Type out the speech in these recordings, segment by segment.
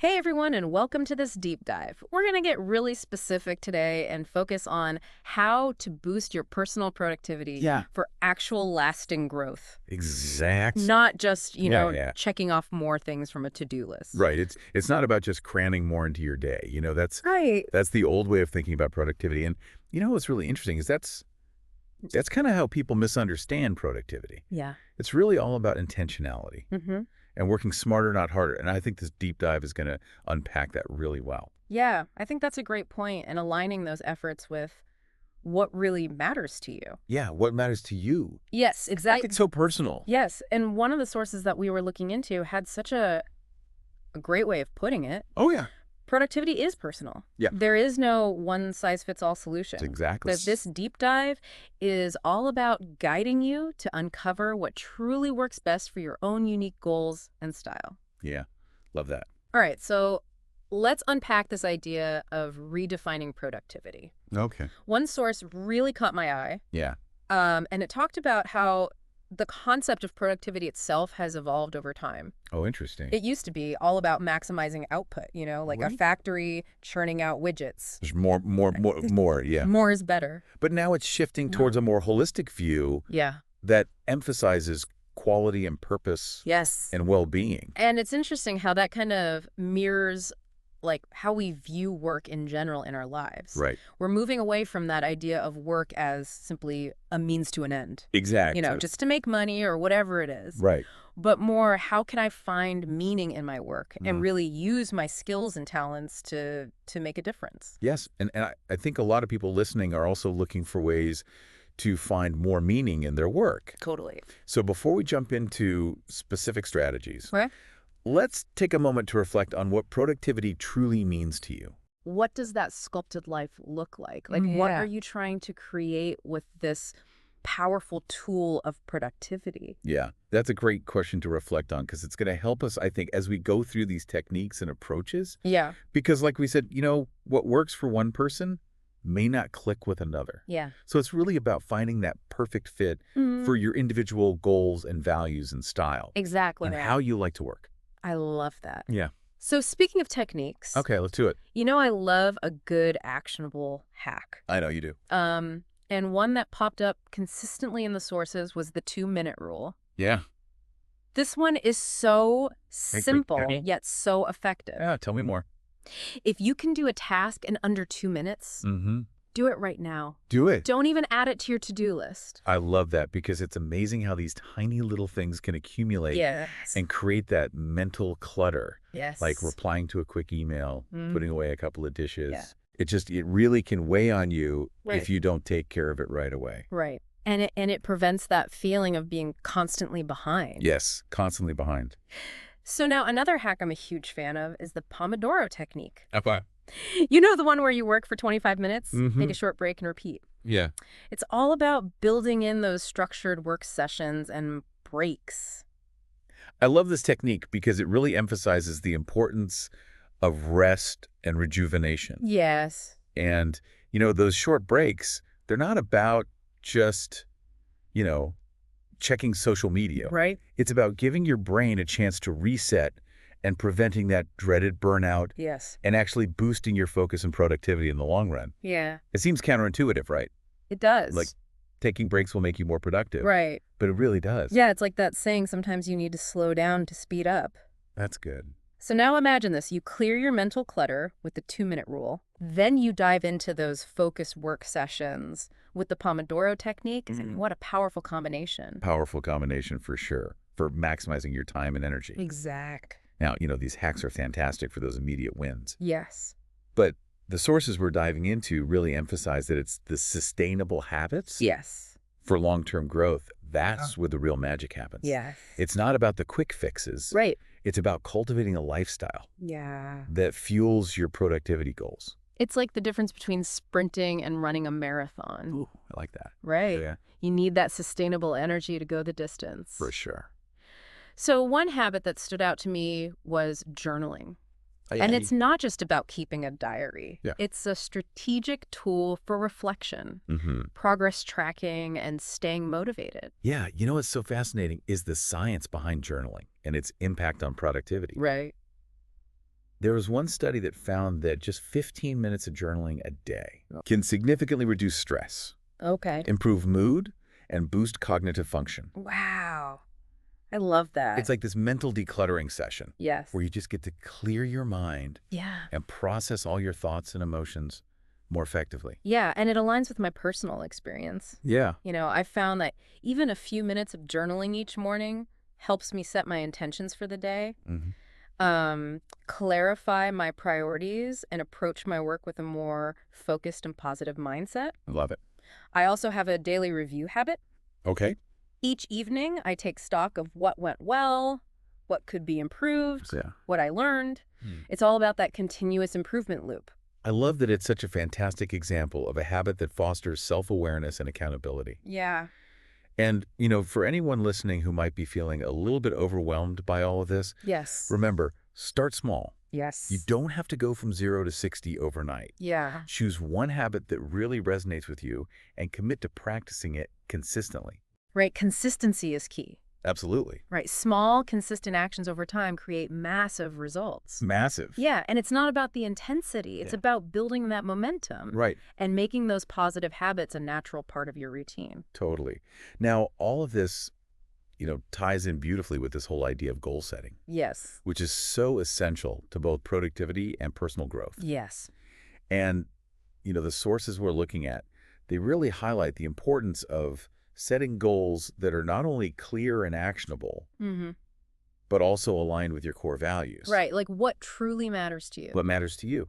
Hey everyone, and welcome to this deep dive. We're going to get really specific today and focus on how to boost your personal productivity Yeah, for actual lasting growth. exact. Not just, Yeah. checking off more things from a to-do list. Right. It's not about just cramming more into your day. Right. That's the old way of thinking about productivity. And what's really interesting is that's kind of how people misunderstand productivity. Yeah. It's really all about intentionality Mm-hmm. and working smarter, not harder. And I think this deep dive is going to unpack that really well. Yeah, I think that's a great point, and aligning those efforts with what really matters to you. Yeah, what matters to you? Yes, exactly. It's so personal. Yes, and one of the sources that we were looking into had such a great way of putting it. Oh yeah. Productivity is personal. Yeah. There is no one-size-fits-all It's solution. exactly. But this deep dive is all about guiding you to uncover what truly works best for your own unique goals and style. Yeah. Love that. All right, so let's unpack this idea of redefining productivity. Okay. One source really caught my eye, Yeah. and it talked about how the concept of productivity itself has evolved over time. Oh, interesting. It used to be all about maximizing output, like a Right. factory churning out widgets. There's more. Yeah. More is better. But now it's shifting towards a more holistic view Yeah. that emphasizes quality and purpose Yes. and well-being. And it's interesting how that kind of mirrors how we view work in general in our lives. Right. We're moving away from that idea of work as simply a means to an end. Exactly. Just to make money or whatever it is. Right. But more, how can I find meaning in my work and Mhm. really use my skills and talents to make a difference? Yes. And I think a lot of people listening are also looking for ways to find more meaning in their work. Totally. So before we jump into specific strategies, Okay. let's take a moment to reflect on what productivity truly means to you. What does that sculpted life look like? What Yeah. are you trying to create with this powerful tool of productivity? Yeah, that's a great question to reflect on because it's going to help us, I think, as we go through these techniques and approaches. Yeah. Because like we said, what works for one person may not click with another. Yeah. So it's really about finding that perfect fit for your individual goals and values and style Exactly. and how you like to work. I love that. Yeah. So speaking of techniques, Okay, let's do it. I love a good actionable hack. I know you do. And one that popped up consistently in the sources was the 2-minute rule. Yeah. This one is so Hey, quick, simple, Kenny. yet so effective. Yeah, tell me more. If you can do a task in under 2 minutes, Mm-hmm. do it right now. Do it. Don't even add it to your to-do list. I love that because it's amazing how these tiny little things can accumulate Yes. and create that mental clutter, Yes. like replying to a quick email, putting away a couple of dishes. Yeah. It really can weigh on you Right. if you don't take care of it right away. Right. And it prevents that feeling of being constantly behind. Yes, constantly behind. So now another hack I'm a huge fan of is the Pomodoro technique. Okay. The one where you work for 25 minutes, Mhm. take a short break, and repeat. Yeah. It's all about building in those structured work sessions and breaks. I love this technique because it really emphasizes the importance of rest and rejuvenation. Yes. And, those short breaks, they're not about just, checking social media. Right? It's about giving your brain a chance to reset and preventing that dreaded burnout Yes. and actually boosting your focus and productivity in the long run. Yeah. It seems counterintuitive, right? It does. Like taking breaks will make you more productive. Right. But it really does. Yeah, it's like that saying, sometimes you need to slow down to speed up. That's good. So now imagine this. You clear your mental clutter with the 2-minute rule. Then you dive into those focused work sessions with the Pomodoro technique. And what a powerful combination. Powerful combination for sure for maximizing your time and energy. Exact. Now, these hacks are fantastic for those immediate wins. Yes. But the sources we're diving into really emphasize that it's the sustainable habits Yes. for long-term growth. That's where the real magic happens. Yes. It's not about the quick fixes. Right. It's about cultivating a lifestyle Yeah. that fuels your productivity goals. It's like the difference between sprinting and running a marathon. Ooh, I like that. Right. Yeah, You need that sustainable energy to go the distance. for sure. So one habit that stood out to me was journaling. And it's not just about keeping a diary. Yeah. It's a strategic tool for reflection, progress tracking, and staying motivated. Yeah, what's so fascinating is the science behind journaling and its impact on productivity. Right. There was one study that found that just 15 minutes of journaling a day can significantly reduce stress, Okay. improve mood, and boost cognitive function. Wow. I love that. It's like this mental decluttering session Yes. where you just get to clear your mind Yeah. and process all your thoughts and emotions more effectively. Yeah, and it aligns with my personal experience. Yeah. I've found that even a few minutes of journaling each morning helps me set my intentions for the day, Hmm. clarify my priorities, and approach my work with a more focused and positive mindset. I love it. I also have a daily review habit. Okay. Each evening, I take stock of what went well, what could be improved, Yeah. what I learned. Hmm. It's all about that continuous improvement loop. I love that it's such a fantastic example of a habit that fosters self-awareness and accountability. Yeah. And, for anyone listening who might be feeling a little bit overwhelmed by all of this, Yes. remember, start small. Yes. You don't have to go from 0 to 60 overnight. Yeah. Choose one habit that really resonates with you and commit to practicing it consistently. Right. Consistency is key. Absolutely. Right. Small, consistent actions over time create massive results. Massive. Yeah. And it's not about the intensity. It's about building that momentum. Right. And making those positive habits a natural part of your routine. Totally. Now, all of this, ties in beautifully with this whole idea of goal setting, Yes. which is so essential to both productivity and personal growth. Yes. And, the sources we're looking at, they really highlight the importance of setting goals that are not only clear and actionable, Mm-hmm. but also aligned with your core values. Right. Like what truly matters to you. What matters to you?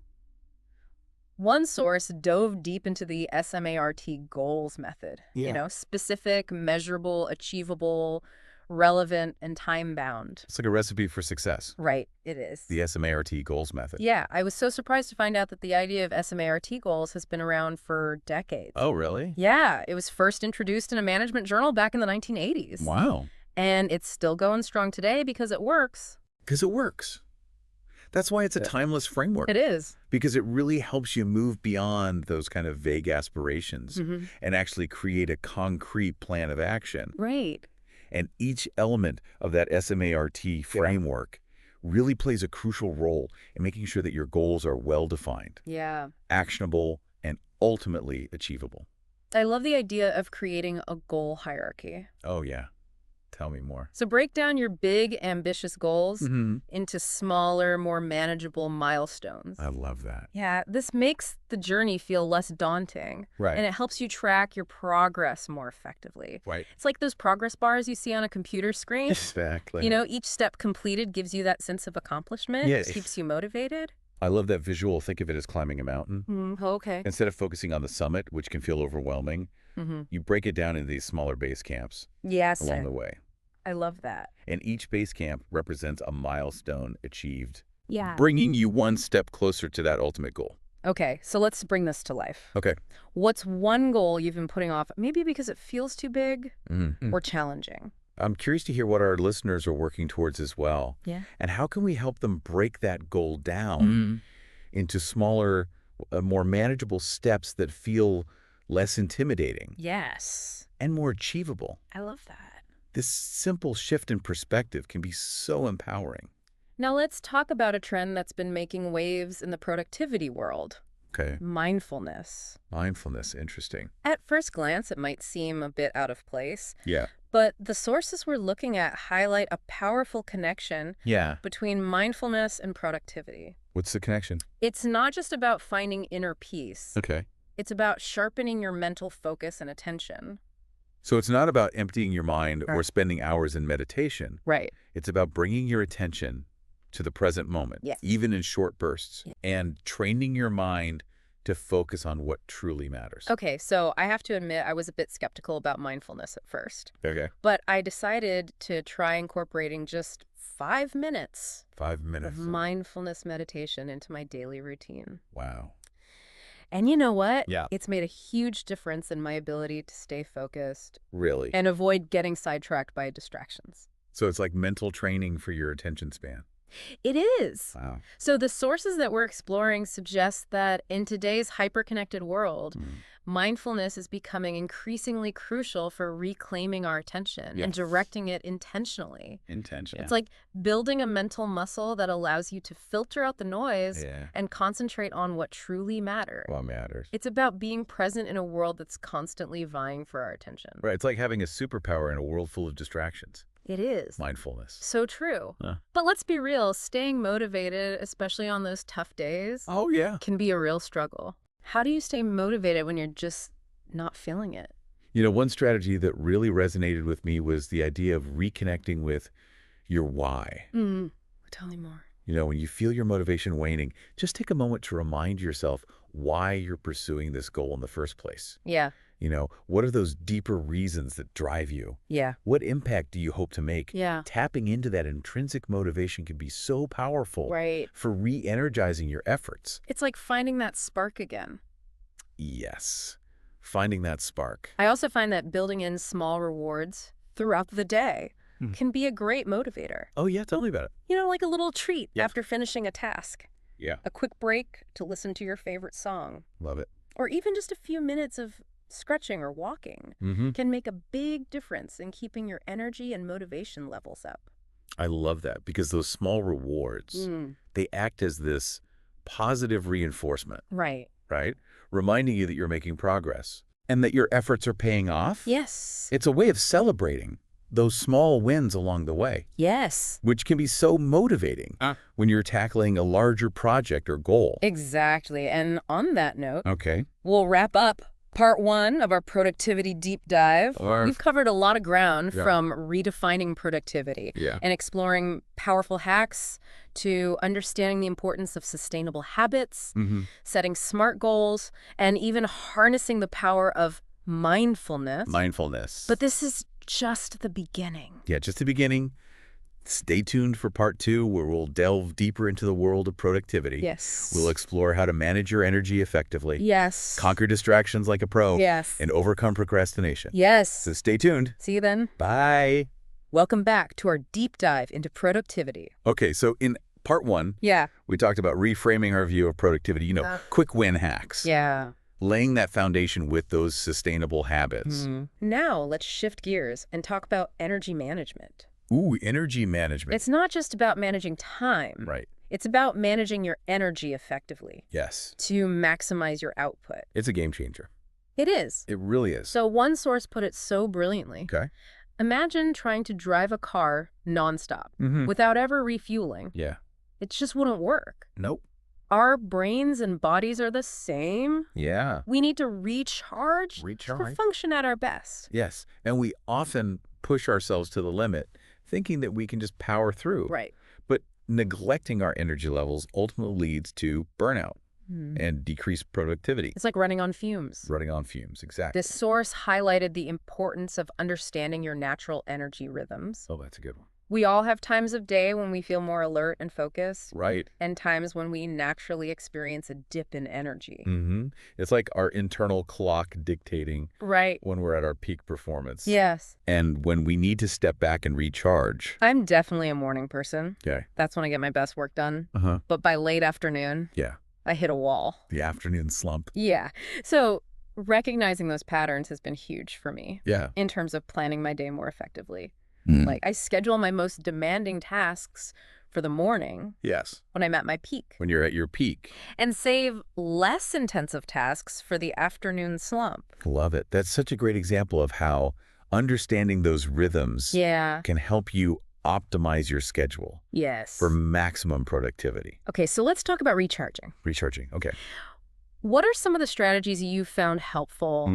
One source dove deep into the SMART goals method. Yeah. Specific, measurable, achievable, relevant, and time-bound. It's like a recipe for success, Right, it is. the SMART goals method. Yeah, I was so surprised to find out that the idea of SMART goals has been around for decades. Oh, really? Yeah, it was first introduced in a management journal back in the 1980s. Wow. And it's still going strong today because it works. Because it works. That's why it's a timeless framework. It is. Because it really helps you move beyond those kind of vague aspirations and actually create a concrete plan of action. Right. And each element of that SMART framework really plays a crucial role in making sure that your goals are well-defined, Yeah. actionable, and ultimately achievable. I love the idea of creating a goal hierarchy. Oh, yeah. Tell me more. So break down your big, ambitious goals Mm-hmm. into smaller, more manageable milestones. I love that. Yeah, this makes the journey feel less daunting. Right. And it helps you track your progress more effectively. Right. It's like those progress bars you see on a computer screen. Exactly. Each step completed gives you that sense of accomplishment. Yes. Keeps you motivated. I love that visual. Think of it as climbing a mountain. Okay. Instead of focusing on the summit, which can feel overwhelming, you break it down into these smaller base camps Yes. along the way. I love that. And each base camp represents a milestone achieved, Yeah. bringing you one step closer to that ultimate goal. Okay, so let's bring this to life. Okay. What's one goal you've been putting off, maybe because it feels too big or challenging? I'm curious to hear what our listeners are working towards as well. Yeah. And how can we help them break that goal down into smaller, more manageable steps that feel less intimidating Yes. and more achievable? I love that. This simple shift in perspective can be so empowering. Now let's talk about a trend that's been making waves in the productivity world. Okay. Mindfulness. Mindfulness, interesting. At first glance, it might seem a bit out of place, Yeah. but the sources we're looking at highlight a powerful connection Yeah. between mindfulness and productivity. What's the connection? It's not just about finding inner peace. Okay. It's about sharpening your mental focus and attention. So it's not about emptying your mind or Right. spending hours in meditation. Right. It's about bringing your attention to the present moment, Yes. even in short bursts, Yeah. and training your mind to focus on what truly matters. Okay, so I have to admit I was a bit skeptical about mindfulness at first, Okay. but I decided to try incorporating just 5 minutes 5 of minutes. mindfulness meditation into my daily routine. Wow. And you know what? Yeah. It's made a huge difference in my ability to stay focused Really? and avoid getting sidetracked by distractions. So it's like mental training for your attention span. It is. Wow. So the sources that we're exploring suggest that in today's hyper-connected world, Mindfulness is becoming increasingly crucial for reclaiming our attention and Yes. directing it intentionally. Intention. It's like building a mental muscle that allows you to filter out the noise Yeah. and concentrate on what truly matters. What matters. It's about being present in a world that's constantly vying for our attention. Right. It's like having a superpower in a world full of distractions. It is. Mindfulness. So true. Huh. But let's be real, staying motivated, especially on those tough days, Oh, yeah. can be a real struggle. How do you stay motivated when you're just not feeling it? One strategy that really resonated with me was the idea of reconnecting with your why. Tell me more. When you feel your motivation waning, just take a moment to remind yourself why you're pursuing this goal in the first place. Yeah. What are those deeper reasons that drive you? Yeah. What impact do you hope to make? Yeah. Tapping into that intrinsic motivation can be so powerful Right. for re-energizing your efforts. It's like finding that spark again. Yes. Finding that spark. I also find that building in small rewards throughout the day can be a great motivator. Oh, yeah. Tell me about it. Like a little treat Yeah. after finishing a task. Yeah. A quick break to listen to your favorite song. Love it. Or even just a few minutes of stretching or walking can make a big difference in keeping your energy and motivation levels up. I love that because those small rewards, they act as this positive reinforcement, Right. right? Reminding you that you're making progress and that your efforts are paying off. Yes. It's a way of celebrating those small wins along the way, Yes. which can be so motivating when you're tackling a larger project or goal. Exactly. And on that note, Okay. we'll wrap up part 1 of our productivity deep dive. Or- We've covered a lot of ground Yeah. from redefining productivity Yeah. and exploring powerful hacks to understanding the importance of sustainable habits, setting smart goals, and even harnessing the power of mindfulness. Mindfulness. But this is just the beginning. Yeah, just the beginning. Stay tuned for part 2, where we'll delve deeper into the world of productivity. Yes. We'll explore how to manage your energy effectively, Yes. conquer distractions like a pro, Yes. and overcome procrastination. Yes. So stay tuned. See you then. Bye. Welcome back to our deep dive into productivity. Okay, so in part 1, Yeah. we talked about reframing our view of productivity, quick win hacks. Yeah. Laying that foundation with those sustainable habits. Now let's shift gears and talk about energy management. Ooh, energy management. It's not just about managing time. Right. It's about managing your energy effectively Yes. to maximize your output. It's a game changer. It is. It really is. So one source put it so brilliantly. Okay. Imagine trying to drive a car nonstop without ever refueling. Yeah. It just wouldn't work. Nope. Our brains and bodies are the same. Yeah. We need to recharge to function at our best. Yes. And we often push ourselves to the limit, thinking that we can just power through. Right. But neglecting our energy levels ultimately leads to burnout and decreased productivity. It's like running on fumes. Running on fumes, exactly. This source highlighted the importance of understanding your natural energy rhythms. Oh, that's a good one. We all have times of day when we feel more alert and focused, Right. and times when we naturally experience a dip in energy. It's like our internal clock dictating Right. when we're at our peak performance. Yes. And when we need to step back and recharge. I'm definitely a morning person. Okay. That's when I get my best work done. Uh-huh. But by late afternoon, Yeah. I hit a wall. The afternoon slump. Yeah. So recognizing those patterns has been huge for me Yeah. in terms of planning my day more effectively. Like, I schedule my most demanding tasks for the morning Yes. when I'm at my peak When you're at your peak. and save less intensive tasks for the afternoon slump. Love it. That's such a great example of how understanding those rhythms Yeah. can help you optimize your schedule Yes. for maximum productivity. Okay, so let's talk about recharging. Recharging. Okay. What are some of the strategies you found helpful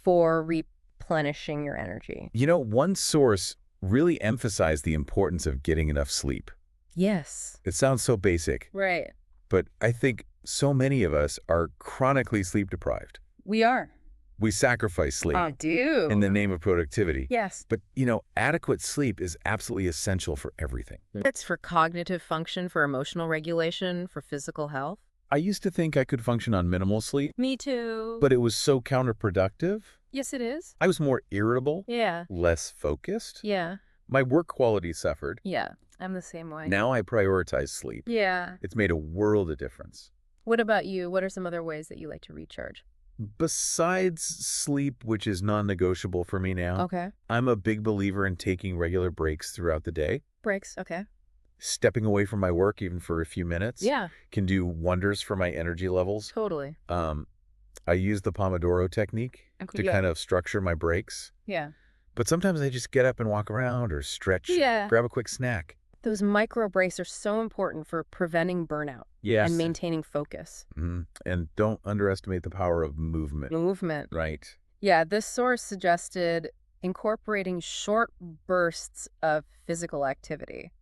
for replenishing your energy? One source really emphasized the importance of getting enough sleep. Yes. It sounds so basic, Right. but I think so many of us are chronically sleep deprived. We are. We sacrifice sleep I do. in the name of productivity. Yes. But, adequate sleep is absolutely essential for everything. It's for cognitive function, for emotional regulation, for physical health. I used to think I could function on minimal sleep, Me too. but it was so counterproductive. yes, it is. I was more irritable, Yeah. less focused. Yeah. My work quality suffered. Yeah. I'm the same way. Now I prioritize sleep. Yeah. It's made a world of difference. What about you? What are some other ways that you like to recharge? Besides sleep, which is non-negotiable for me now, Okay. I'm a big believer in taking regular breaks throughout the day. Breaks. Okay. Stepping away from my work even for a few minutes Yeah, can do wonders for my energy levels. totally. Um, I use the Pomodoro technique Okay. to Yeah. kind of structure my breaks. Yeah. But sometimes I just get up and walk around or stretch, Yeah. grab a quick snack. Those micro breaks are so important for preventing burnout and Yes. maintaining focus. And don't underestimate the power of movement, Movement. right? Yeah, this source suggested incorporating short bursts of physical activity.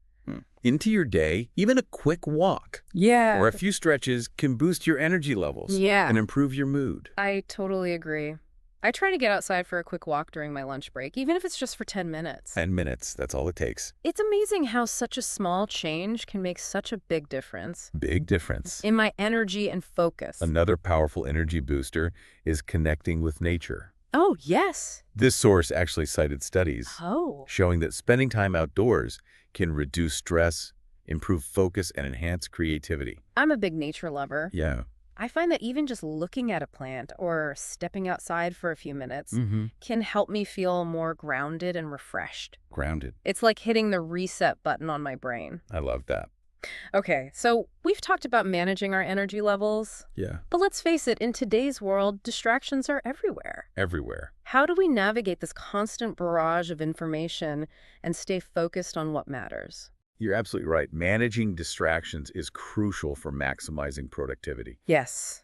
Into your day, even a quick walk Yeah. or a few stretches can boost your energy levels Yeah. and improve your mood. I totally agree. I try to get outside for a quick walk during my lunch break, even if it's just for 10 minutes. 10 minutes, that's all it takes. It's amazing how such a small change can make such a big difference Big difference. in my energy and focus. Another powerful energy booster is connecting with nature. Oh, yes. This source actually cited studies Oh. showing that spending time outdoors can reduce stress, improve focus, and enhance creativity. I'm a big nature lover. Yeah. I find that even just looking at a plant or stepping outside for a few minutes can help me feel more grounded and refreshed. Grounded. It's like hitting the reset button on my brain. I love that. Okay, so we've talked about managing our energy levels, Yeah. but let's face it, in today's world, distractions are everywhere. Everywhere. How do we navigate this constant barrage of information and stay focused on what matters? You're absolutely right. Managing distractions is crucial for maximizing productivity. Yes.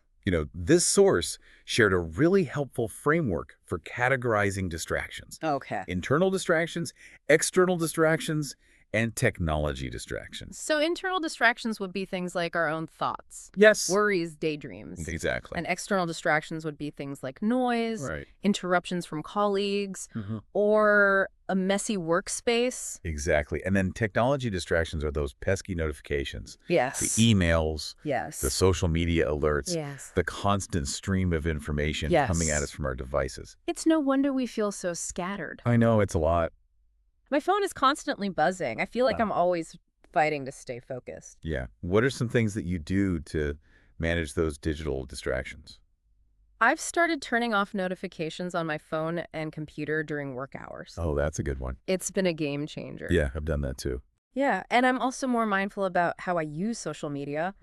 This source shared a really helpful framework for categorizing distractions. Okay. Internal distractions, external distractions, and technology distractions. So internal distractions would be things like our own thoughts, Yes. worries, daydreams. Exactly. And external distractions would be things like noise, Right. interruptions from colleagues, or a messy workspace. Exactly. And then technology distractions are those pesky notifications. Yes. The emails, Yes. the social media alerts, Yes. the constant stream of information coming at us from our devices. It's no wonder we feel so scattered. I know, it's a lot. My phone is constantly buzzing. I feel like I'm always fighting to stay focused. Yeah. What are some things that you do to manage those digital distractions? I've started turning off notifications on my phone and computer during work hours. Oh, that's a good one. It's been a game changer. Yeah, I've done that too. Yeah, and I'm also more mindful about how I use social media.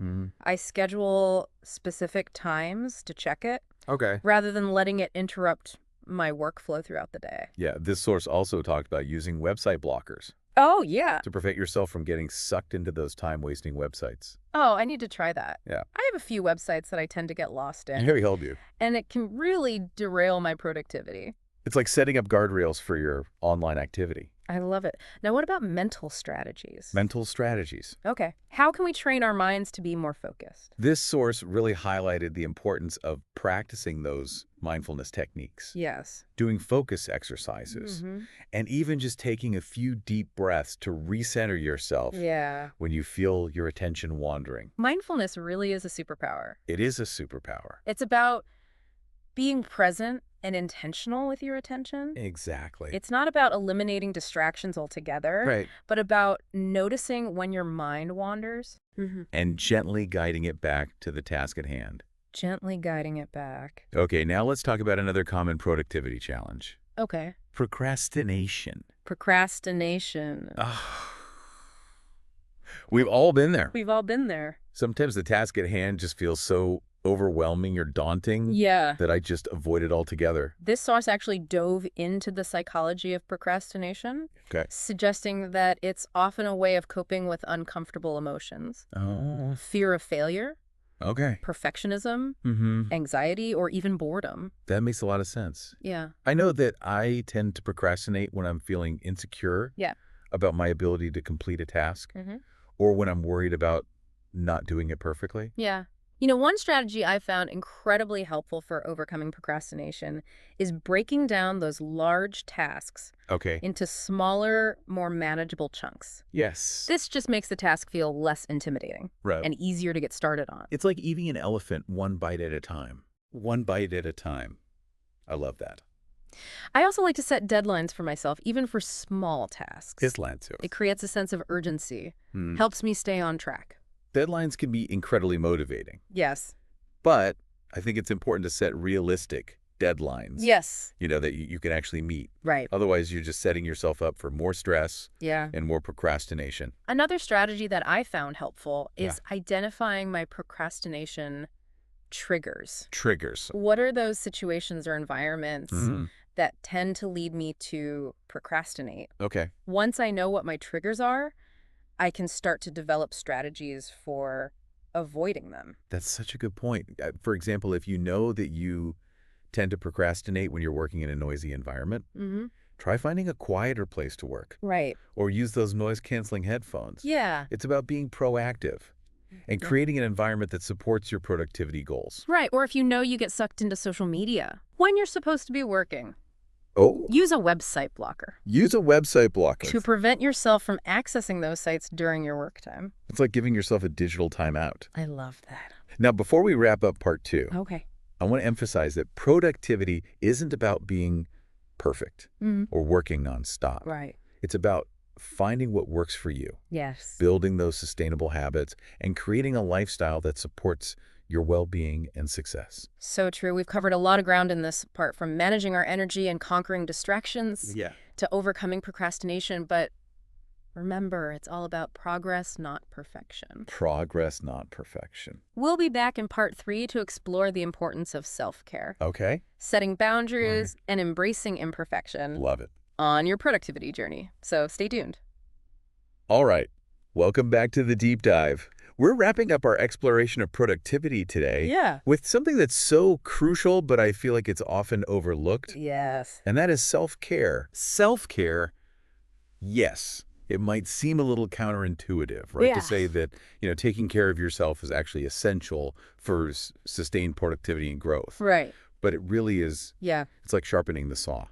I schedule specific times to check it Okay. rather than letting it interrupt my workflow throughout the day. Yeah, this source also talked about using website blockers Oh, yeah. to prevent yourself from getting sucked into those time-wasting websites. Oh, I need to try that. Yeah. I have a few websites that I tend to get lost in, Here we help you. and it can really derail my productivity. It's like setting up guardrails for your online activity. I love it. Now, what about mental strategies? Mental strategies. Okay. How can we train our minds to be more focused? This source really highlighted the importance of practicing those mindfulness techniques, Yes. doing focus exercises, and even just taking a few deep breaths to recenter yourself Yeah. when you feel your attention wandering. Mindfulness really is a superpower. It is a superpower. It's about being present and intentional with your attention. Exactly. It's not about eliminating distractions altogether, Right. but about noticing when your mind wanders. And gently guiding it back to the task at hand. Gently guiding it back. Okay, now let's talk about another common productivity challenge. Okay. Procrastination. Procrastination. We've all been there. We've all been there. Sometimes the task at hand just feels so overwhelming or daunting Yeah. that I just avoid it altogether. This source actually dove into the psychology of procrastination, Okay. suggesting that it's often a way of coping with uncomfortable emotions. Oh, Fear of failure, okay. perfectionism, Mm-hmm. anxiety, or even boredom. That makes a lot of sense. Yeah. I know that I tend to procrastinate when I'm feeling insecure Yeah. about my ability to complete a task Mm-hmm. or when I'm worried about not doing it perfectly. Yeah. You know, one strategy I found incredibly helpful for overcoming procrastination is breaking down those large tasks Okay. into smaller, more manageable chunks. Yes. This just makes the task feel less intimidating Right. and easier to get started on. It's like eating an elephant one bite at a time. One bite at a time. I love that. I also like to set deadlines for myself, even for small tasks. It creates a sense of urgency, helps me stay on track. Deadlines can be incredibly motivating, Yes. but I think it's important to set realistic deadlines, Yes. that you can actually meet. Right. Otherwise, you're just setting yourself up for more stress Yeah. and more procrastination. Another strategy that I found helpful Yeah. is identifying my procrastination triggers. Triggers. What are those situations or environments Mhm. that tend to lead me to procrastinate? Okay. Once I know what my triggers are, I can start to develop strategies for avoiding them. That's such a good point. For example, if you know that you tend to procrastinate when you're working in a noisy environment, Mm-hmm. try finding a quieter place to work Right. or use those noise-canceling headphones. Yeah. It's about being proactive and Yeah. creating an environment that supports your productivity goals. Right. Or if you know you get sucked into social media when you're supposed to be working, Oh, use a website blocker use a website blocker. to prevent yourself from accessing those sites during your work time. It's like giving yourself a digital timeout. I love that. Now, before we wrap up part 2, Okay. I want to emphasize that productivity isn't about being perfect Mm. or working nonstop. Right. It's about finding what works for you, Yes. building those sustainable habits, and creating a lifestyle that supports your well-being and success. So true. We've covered a lot of ground in this part, from managing our energy and conquering distractions Yeah. to overcoming procrastination. But remember, it's all about progress, not perfection. Progress, not perfection. We'll be back in part 3 to explore the importance of self-care, Okay. setting boundaries, and embracing imperfection Love it. on your productivity journey. So stay tuned. All right. Welcome back to the deep dive. We're wrapping up our exploration of productivity today Yeah. with something that's so crucial, but I feel like it's often overlooked, Yes. and that is self-care. Self-care, yes, it might seem a little counterintuitive, right? Yeah. To say that, taking care of yourself is actually essential for sustained productivity and growth. Right. But it really is, Yeah. it's like sharpening the saw.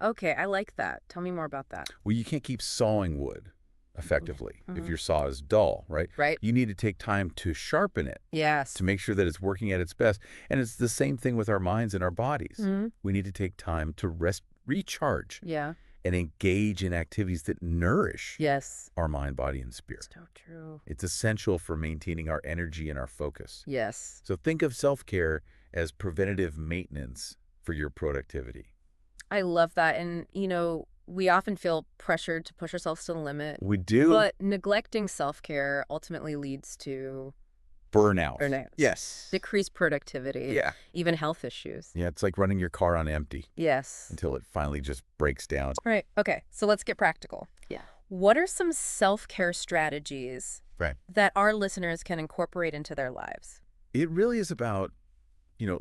Okay, I like that. Tell me more about that. Well, you can't keep sawing wood effectively if Mhm. your saw is dull, right? Right? You need to take time to sharpen it, Yes. to make sure that it's working at its best. And it's the same thing with our minds and our bodies. Mhm. We need to take time to rest, recharge, Yeah. and engage in activities that nourish Yes. our mind, body, and spirit. So true. It's essential for maintaining our energy and our focus. Yes. So think of self-care as preventative maintenance for your productivity. I love that. And, we often feel pressured to push ourselves to the limit, We do but neglecting self-care ultimately leads to burnout. burnout, Yes. decreased productivity, Yeah. even health issues. Yeah, it's like running your car on empty Yes. until it finally just breaks down. Right. Okay. So let's get practical. Yeah. What are some self-care strategies Right. that our listeners can incorporate into their lives? It really is about,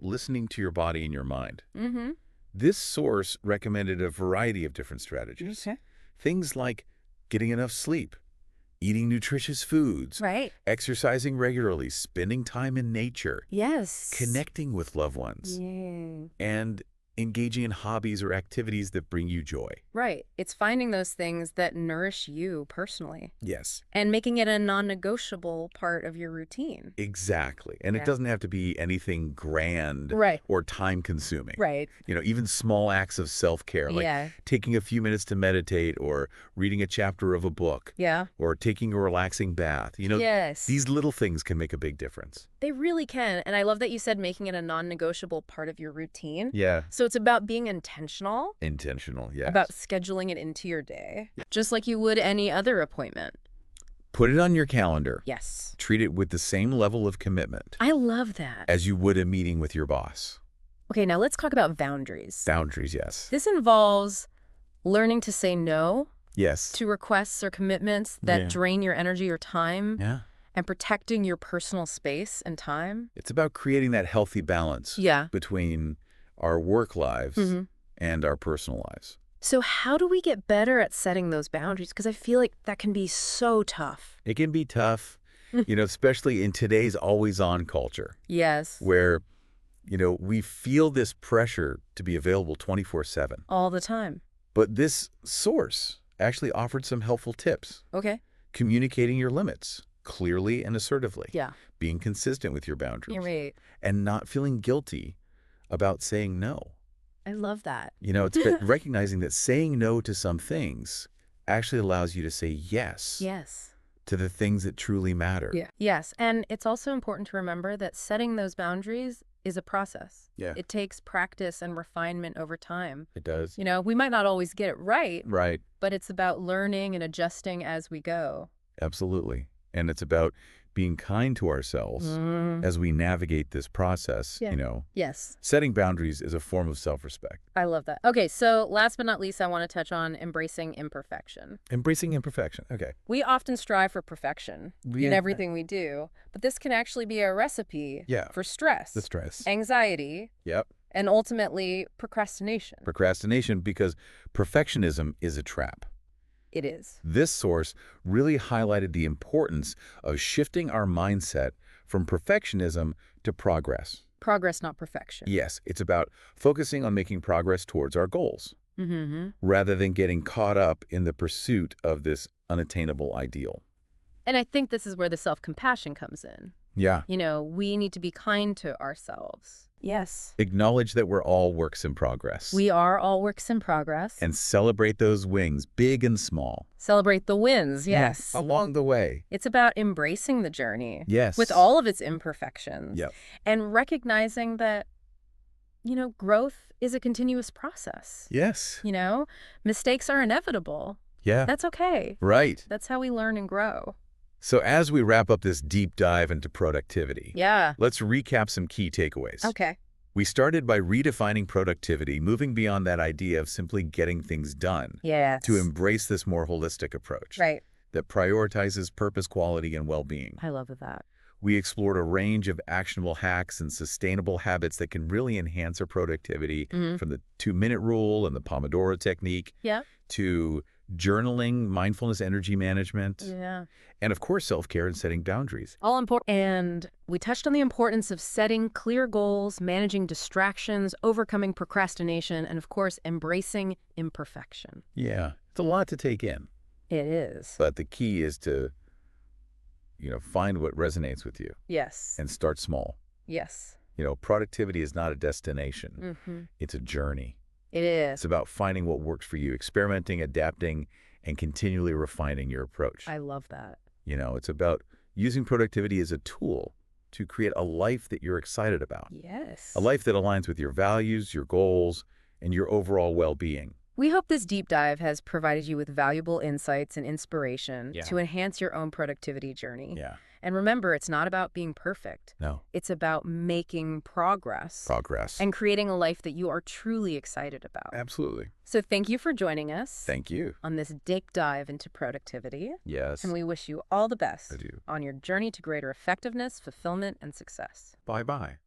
listening to your body and your mind. Mm-hmm. This source recommended a variety of different strategies. Okay. Things like getting enough sleep, eating nutritious foods, Right. exercising regularly, spending time in nature, Yes. connecting with loved ones, Yeah. and engaging in hobbies or activities that bring you joy. Right. It's finding those things that nourish you personally Yes, and making it a non-negotiable part of your routine. exactly. And Yeah. it doesn't have to be anything grand Right. or time-consuming. Right. Even small acts of self-care, like Yeah. taking a few minutes to meditate or reading a chapter of a book Yeah. or taking a relaxing bath. Yes. These little things can make a big difference. They really can. And I love that you said making it a non-negotiable part of your routine. Yeah. So it's about being intentional, Intentional, yes. about scheduling it into your day, just like you would any other appointment. Put it on your calendar. Yes. Treat it with the same level of commitment I love that. as you would a meeting with your boss. Okay, now let's talk about boundaries. Boundaries, yes. This involves learning to say no Yes. to requests or commitments that Yeah. drain your energy or time, Yeah. and protecting your personal space and time. It's about creating that healthy balance Yeah. between our work lives Mhm. and our personal lives. So how do we get better at setting those boundaries? Because I feel like that can be so tough. It can be tough, especially in today's always-on culture Yes. where, we feel this pressure to be available 24/7. All the time. But this source actually offered some helpful tips. Okay. Communicating your limits clearly and assertively. Yeah. Being consistent with your boundaries. You're right. And not feeling guilty about saying no. I love that. It's about recognizing that saying no to some things actually allows you to say yes Yes. to the things that truly matter. Yeah. Yes. And it's also important to remember that setting those boundaries is a process. Yeah. It takes practice and refinement over time. It does. We might not always get it right, Right. but it's about learning and adjusting as we go. Absolutely. And it's about being kind to ourselves as we navigate this process, Yeah. Yes. Setting boundaries is a form of self-respect. I love that. Okay, so last but not least, I want to touch on embracing imperfection. Embracing imperfection. Okay. We often strive for perfection Yeah. in everything we do, but this can actually be a recipe for stress, The stress. anxiety, Yep. and ultimately procrastination. Procrastination, because perfectionism is a trap. It is. This source really highlighted the importance of shifting our mindset from perfectionism to progress. Progress, not perfection. Yes, it's about focusing on making progress towards our goals, rather than getting caught up in the pursuit of this unattainable ideal. And I think this is where the self-compassion comes in. Yeah. We need to be kind to ourselves. Yes. Acknowledge that we're all works in progress. We are all works in progress. And celebrate those wings, big and small. Celebrate the wins, yes. Along the way. It's about embracing the journey. Yes. With all of its imperfections. Yep. And recognizing that, growth is a continuous process. Yes. Mistakes are inevitable. Yeah. That's okay. Right. That's how we learn and grow. So as we wrap up this deep dive into productivity, let's recap some key takeaways. Okay. We started by redefining productivity, moving beyond that idea of simply getting things done to embrace this more holistic approach that prioritizes purpose, quality, and well-being. I love that. We explored a range of actionable hacks and sustainable habits that can really enhance our productivity, from the 2-minute rule and the Pomodoro technique to journaling, mindfulness, energy management, and of course, self-care and setting boundaries. All important. And we touched on the importance of setting clear goals, managing distractions, overcoming procrastination, and of course, embracing imperfection. Yeah, it's a lot to take in. It is. But the key is to, find what resonates with you. Yes. And start small. Yes. Productivity is not a destination. It's a journey. It is. It's about finding what works for you, experimenting, adapting, and continually refining your approach. I love that. It's about using productivity as a tool to create a life that you're excited about. Yes. A life that aligns with your values, your goals, and your overall well-being. We hope this deep dive has provided you with valuable insights and inspiration to enhance your own productivity journey. Yeah. And remember, it's not about being perfect. No. It's about making progress. And creating a life that you are truly excited about. Absolutely. So thank you for joining us. Thank you. On this deep dive into productivity. Yes. And we wish you all the best I do. on your journey to greater effectiveness, fulfillment, and success. Bye-bye.